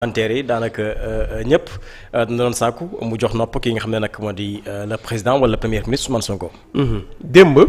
commentaire yi daanaka ñëpp dina doon sàkku mu jox nopp ki nga xam ne nag moo di le président wala le premier ministre Ousmane Sonko. démb.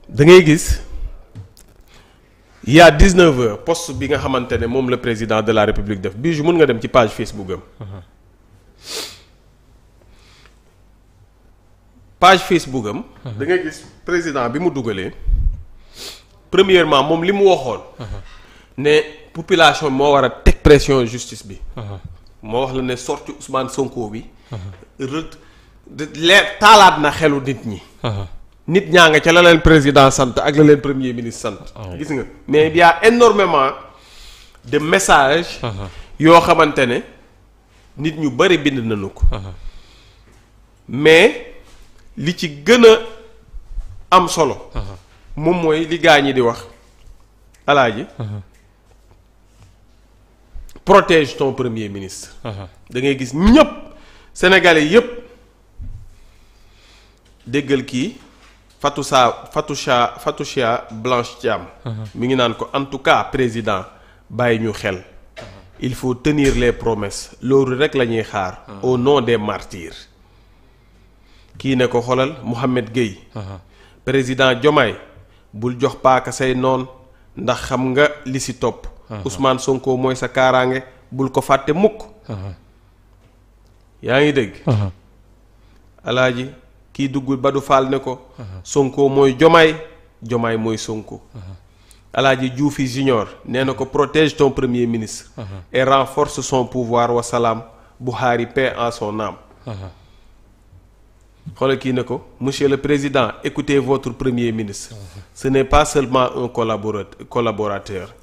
da ngay gis il y a 19 heures post bi nga xamante ne moom le président de la république def bii mën nga dem ci page Facebook am. page Facebook am. da ngay gis président bi mu dugalee. premièrement moom li mu waxoon. ne population moo war a teg pression justice bi. moo wax la ne sorti Ousmane Sonko bi. leer taalaat na xelu nit ñi. nit ñaa nga ca la leen président sant ak la leen premier ministre sant. gis nga mais il y a énormément de messages. yoo xamante ne nit ñu bari bind nañu ko. mais li ci gën a am solo. moom mooy li gaa ñi di wax alaaji. protège ton premier ministre. da ngay gis ñëpp sénégalais yëpp déggal kii Fatoucha Blanche Thiam. mi ngi naan ko en tout cas président bàyyi ñu xel. il faut tenir les promesses loolu rek la ñuy xaar. au nom des martyrs. kii ne ko xolal Mouhamed Gueye. président Diomaye bul jox paaka say noon ndax xam nga li si topp. Ousmane Sonko mooy sa kaaraange bul ko fàtte mukk. yaa ngi dégg. alaaji kii duggul Badou Fall ne ko. Sonko mooy Jomaay Jomaay mooy Sonko. alaaji Dioufy Junior nee na ko protège ton premier ministre. et renforce son pouvoir wa salaam Buhari paix en son âme. xoolal kii ne ko monsieur le président écoutez votre premier ministre. ce n'est pas seulement un collaborateur.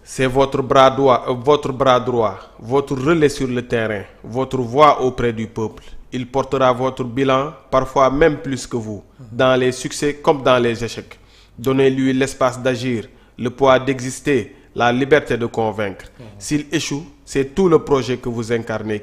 C'est votre bras droit, votre relais sur le terrain, votre voix auprès du peuple. Il portera votre bilan, parfois même plus que vous, dans les succès comme dans les échecs. Donnez-lui l'espace d'agir, le poids d'exister, la liberté de convaincre. S'il échoue, c'est tout le projet que vous incarnez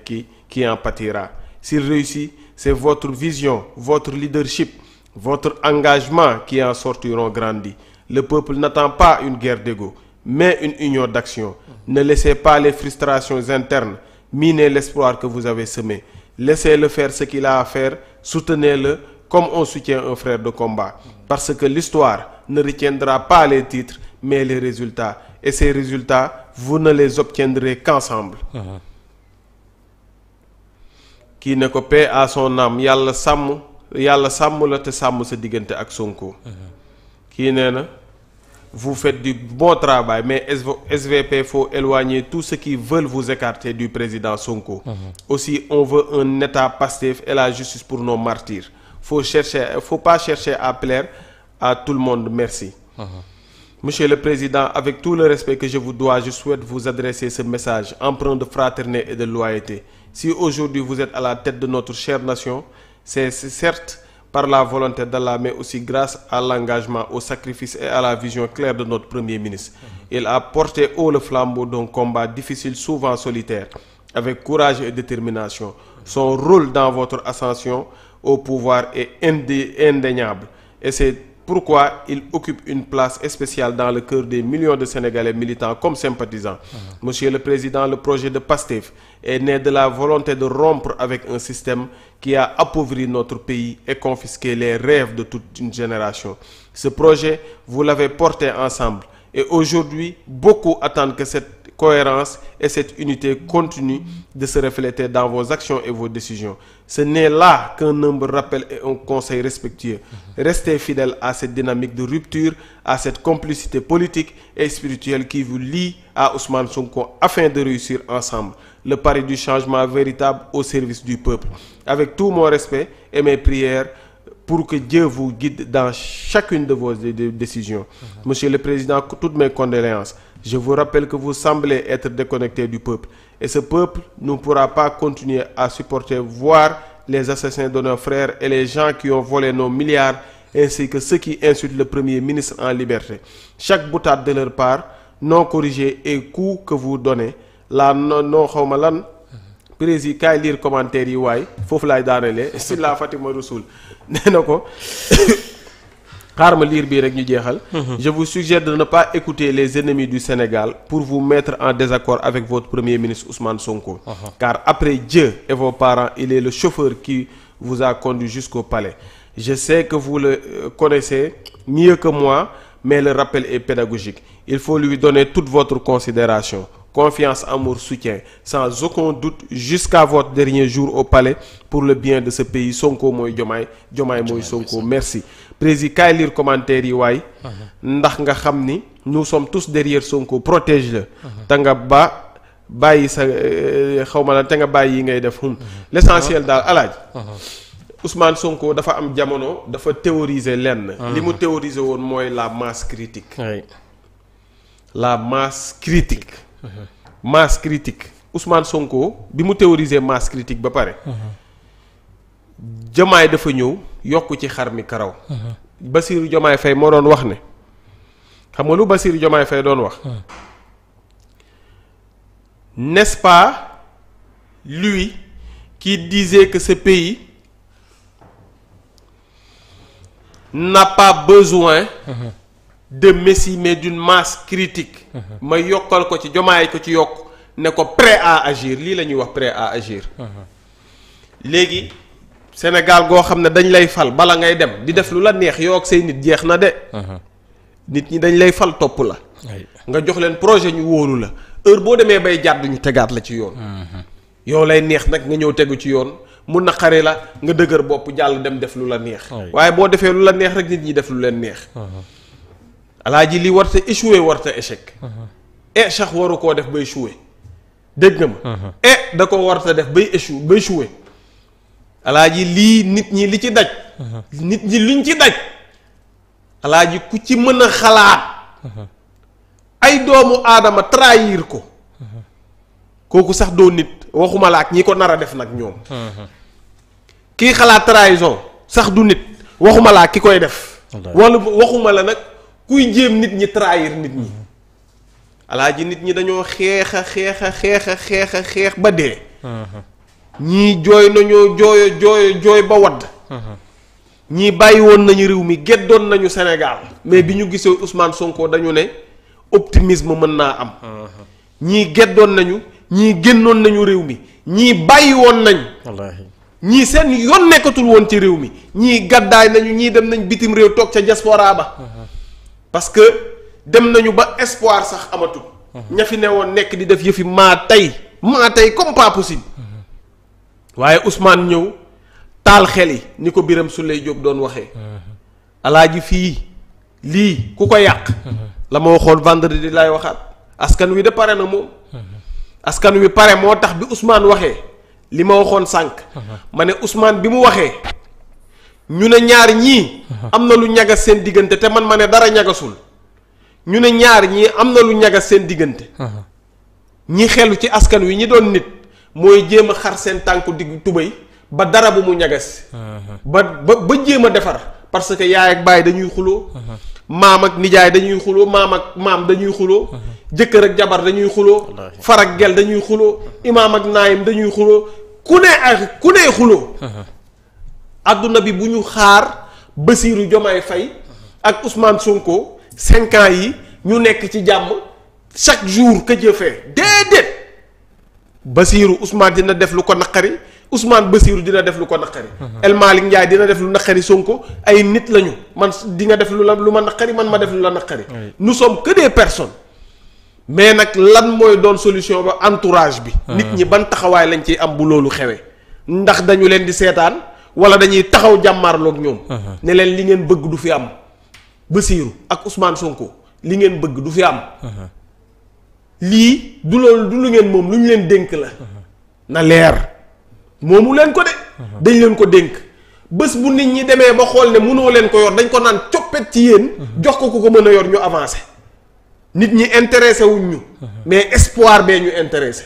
qui en pâtira. S'il réussit, c'est votre vision, votre leadership, votre engagement qui en sortiront grandis. Le peuple n'attend pas une guerre d'ego, mais une union d'action. Ne laissez pas les frustrations internes miner l'espoir que vous avez semé. Laissez-le faire ce qu'il a à faire, soutenez-le comme on soutient un frère de combat. Parce que l'histoire ne retiendra pas les titres, mais les résultats. Et ces résultats, vous ne les obtiendrez qu'ensemble. Kii ne ko paix à son âme yàlla sàmm la te sàmm sa diggante ak Sonko. Kii nee na vous faites du bon travail, mais SVP faut éloigner tous ceux qui veulent vous écarter du président Sonko. Aussi, on veut un État Pastef et la justice pour nos martyrs. Faut pas chercher à plaire à tout le monde. Merci. Monsieur le Président, avec tout le respect que je vous dois, je souhaite vous adresser ce message empreint de fraternité et de loyauté. Si aujourd'hui vous êtes à la tête de notre chère nation, c'est certes par la volonté d'Allah, mais aussi grâce à l'engagement, au sacrifice et à la vision claire de notre Premier ministre. Il a porté haut le flambeau d'un combat difficile, souvent solitaire, avec courage et détermination. Son rôle dans votre ascension au pouvoir est indéniable. Et c'est pourquoi il occupe une place spéciale dans le cœur des millions de Sénégalais militants comme sympathisants. Monsieur le Président, le projet de PASTEF est né de la volonté de rompre avec un système qui a appauvri notre pays et confisqué les rêves de toute une génération. Ce projet, vous l'avez porté ensemble. Et aujourd'hui, beaucoup attendent que cette cohérence et cette unité continuent de se refléter dans vos actions et vos décisions. Ce n'est là qu'un humble rappel et un conseil respectueux. Restez fidèles à cette dynamique de rupture, à cette complicité politique et spirituelle qui vous lie à Ousmane Sonko afin de réussir ensemble le pari du changement véritable au service du peuple. Avec tout mon respect et mes prières, pour que Dieu vous guide dans chacune de vos décisions. Monsieur le Président, toutes mes condoléances. Je vous rappelle que vous semblez être déconnecté du peuple. Et ce peuple ne pourra pas continuer à supporter, voir les assassins de nos frères et les gens qui ont volé nos milliards, ainsi que ceux qui insultent le Premier ministre en liberté. Chaque boutade de leur part, non corrigée et coup que vous donnez, la non xawma lan président kaay lire commentaire yi waay foofu laay daanelee si la Fatima Rasoul nee na ko xaar ma liir bii rek ñu jeexal. Je vous suggère de ne pas écouter les ennemis du Sénégal pour vous mettre en désaccord avec votre premier ministre Ousmane Sonko. Car après Dieu et vos parents, il est le chauffeur qui vous a conduit jusqu'au palais. Je sais que vous le connaissez mieux que moi, mais le rappel est pédagogique. Il faut lui donner toute votre considération, confiance, amour, soutien, sans aucun doute, jusqu'à votre dernier jour au palais, pour le bien de ce pays. Sonko mooy Diomaye, Diomaye mooy Sonko. Merci. Président, kaay lire commentaire yi waay. ndax nga xam ni nous sommes tous derrière Sonko, protège-le. te nga bàyyi sa xaw ma la te nga bàyyi yi ngay def. L'essentiel daal alaaj Ousmane Sonko dafa am jamono dafa théoriser lenn. li mu théoriser woon mooy la masse critique. La masse critique. Masse critique Ousmane Sonko bi mu théoriser masse critique ba pare. Diomaye dafa ñëw yokk ci xar mi karaw. Bassirou Diomaye Faye moo doon wax ne xam nga lu Bassirou Diomaye Faye doon wax. N'est-ce pas lui qui disait que ce pays n'a pas besoin de messie mais d'une masse critique. ma yokkal ko ci Diomaye ko ci yokk ne ko prêt à agir lii la ñuy wax prêt à agir. léegi Sénégal goo xam ne dañ lay fal bala ngay dem di def lu la neex yow ak say nit jeex na de. nit ñi dañ lay fal topp la. nga jox leen projet ñu wóolu la heure boo demee bay jàdd ñu tegaat la ci yoon. yow lay neex nag nga ñëw tegu ci yoon mu naqari la nga dëgër bopp jàll dem def lu la neex. waaye boo defee lu la neex rek nit ñi def lu leen neex. alaaji li warta échoué warta échec. échec waru koo def bay échoué dégg nga ma. da ko warta def bay échoué. alaaji lii nit ñi li ci daj. nit ñi luñ ci daj. alaaji ku ci mën a xalaat. ay doomu aadama trahir ko. kooku sax doo nit waxuma la ak ñi ko nar a def nag ñoom. kii xalaat trahison sax du nit waxuma la ak ki koy def. wala waxuma la nag kuy jéem nit ñi trahir nit ñi. alaaji nit ñi dañoo xeex a xeex ba dee. ñii jooy nañoo jooy ba wadd. ñii bàyyi woon nañu réew mi geddoon nañu Sénégal mais bi ñu gisee Ousmane Sonko dañu ne optimisme mën naa am. ñii geddoon nañu ñii génnoon nañu réew mi ñii bàyyi woon nañ. wallaahi ñii seen yoon nekkatul woon ci réew mi ñii gàddaay nañu ñii dem nañ bitim réew toog ca diaspora ba. parce que dem nañu ba espoir sax amatul. ña fi ne woon nekk di def yëfi maa tey comme pas possible. waaye Ousmane ñëw taal xel yi ni ko Birame Souleye Diop doon waxee. alaaji fii lii ku ko yàq. la ma waxoon vendredi lay waxaat askan wi de pare na moom. askan wi pare moo tax bi Ousmane waxee li ma waxoon sànq. ma ne Ousmane bi mu waxee ñu ne ñaar ñii. am na lu ñagas seen diggante te man ma ne dara ñagasul. ñu ne ñaar ñii am na lu ñagas seen diggante. ñi xelu ci askan wi ñi doon nit. mooy jéem a xar seen tànku digg tubéy ba dara bu mu ñagas. ba jéem a defar parce que yaay ak baay dañuy xuloo. maam ak nijaay dañuy xuloo maam ak maam dañuy xuloo. jëkkër ak jabar dañuy xuloo. far ak gel dañuy xuloo. imaam ak naayim dañuy xuloo ku ne xuloo. adduna bi bu ñu xaar Bassirou Diomaye Faye ak Ousmane Sonko 5 ans yi ñu nekk ci jàmm chaque jour que Dieu fait déedéet. Bassirou Ousmane dina def lu ko naqari Ousmane Bassirou dina def lu ko naqari. El Malick Ndiaye dina def lu naqari Sonko ay nit lañu man di nga def lu ma naqari man ma def lu la naqari. nous sommes que des personnes. mais nag lan mooy doon solution ba entourage bi. nit ñi ban taxawaay lañ ciy am bu loolu xewee. ndax dañu leen di seetaan wala dañuy taxaw jàmmaarloog ñoom. ne leen li ngeen bëgg du fi am. Bassirou ak Ousmane Sonko li ngeen bëgg du fi am. lii du loolu du lu ngeen moom lu ñu leen dénk la. na leer moomu leen ko de. dañ leen ko dénk bés bu nit ñi demee ba xool ne mënoo leen ko yor dañ ko naan coppet ci yéen. jox ko ku ko mën a yor ñu avancé. nit ñi intéressé wuñ ñu. mais espoir bee ñu intéressé.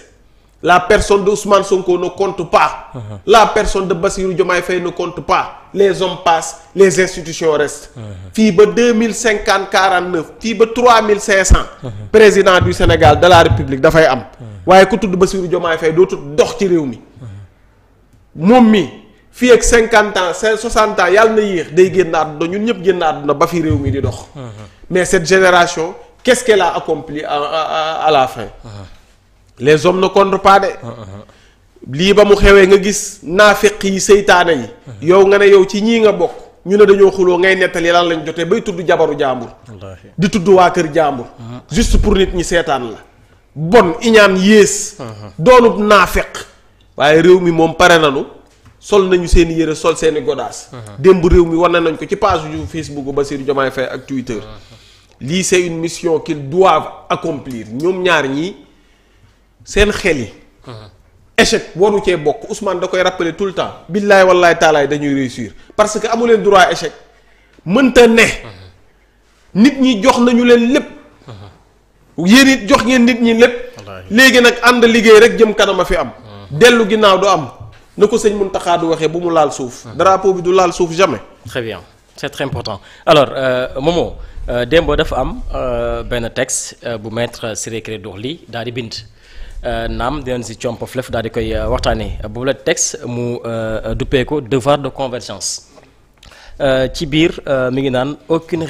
la personne de Ousmane Sonko ne compte pas. la personne de Bassirou Diomaye Faye ne compte pas. les hommes passent les institutions restent. fii ba 2050 49 fii ba 3500. président du Sénégal de la République dafay am. waaye ku tudd Bassirou Diomaye Faye doo tudd dox ci réew mi. moom mi fii ak 50 ans 60 ans yàlla na yéex day génn àdduna ñun ñëpp génn àdduna ba fi réew mi di dox. mais cette génération qu'est-ce qu'elle a accompli à la fin. les hommes ne comptent pas de. lii ba mu xewee nga gis naafeq yi seytaane yi. yow nga ne yow ci ñii nga bokk ñu ne dañoo xuloo ngay nettali lan lañ jotee bay tudd jabaru jàmbur. di tudd waa kër jàmbur. juste pour nit ñi seetaan la. bon iñaan yées. doonub naafeq. waaye réew mi moom pare nanu sol nañu seen i yére sol seen i godaas. démb réew mi wane nañ ko ci page yu Facebook Bassirou Diomaye Faye ak Twitter. lii c'est une mission qu'ils doivent accomplir ñoom ñaar ñii seen xel yi. échec waru cee bokk Ousmane da koy rappeler tout le temps. billaay wallaay taalaay dañuy réussir parce que amu leen droit échec mënta ne. nit ñi jox nañu leen lépp. yéen it jox ngeen nit ñi lépp. léegi nag ànd liggéey rek jëm kanam a fi am. dellu ginnaaw du am na ko sëñ Mountakha du waxee bu mu laal suuf. drapeau bi du laal suuf jamais. très bien c'est très important alors Momo démb dafa am benn texte bu maître Ciré Clédor Ly daal di bind. naam dinañ si comp flef daal di koy waxtaanee boobu la texte mu duppee ko devoir de convergence ci biir mi ngi naan aucune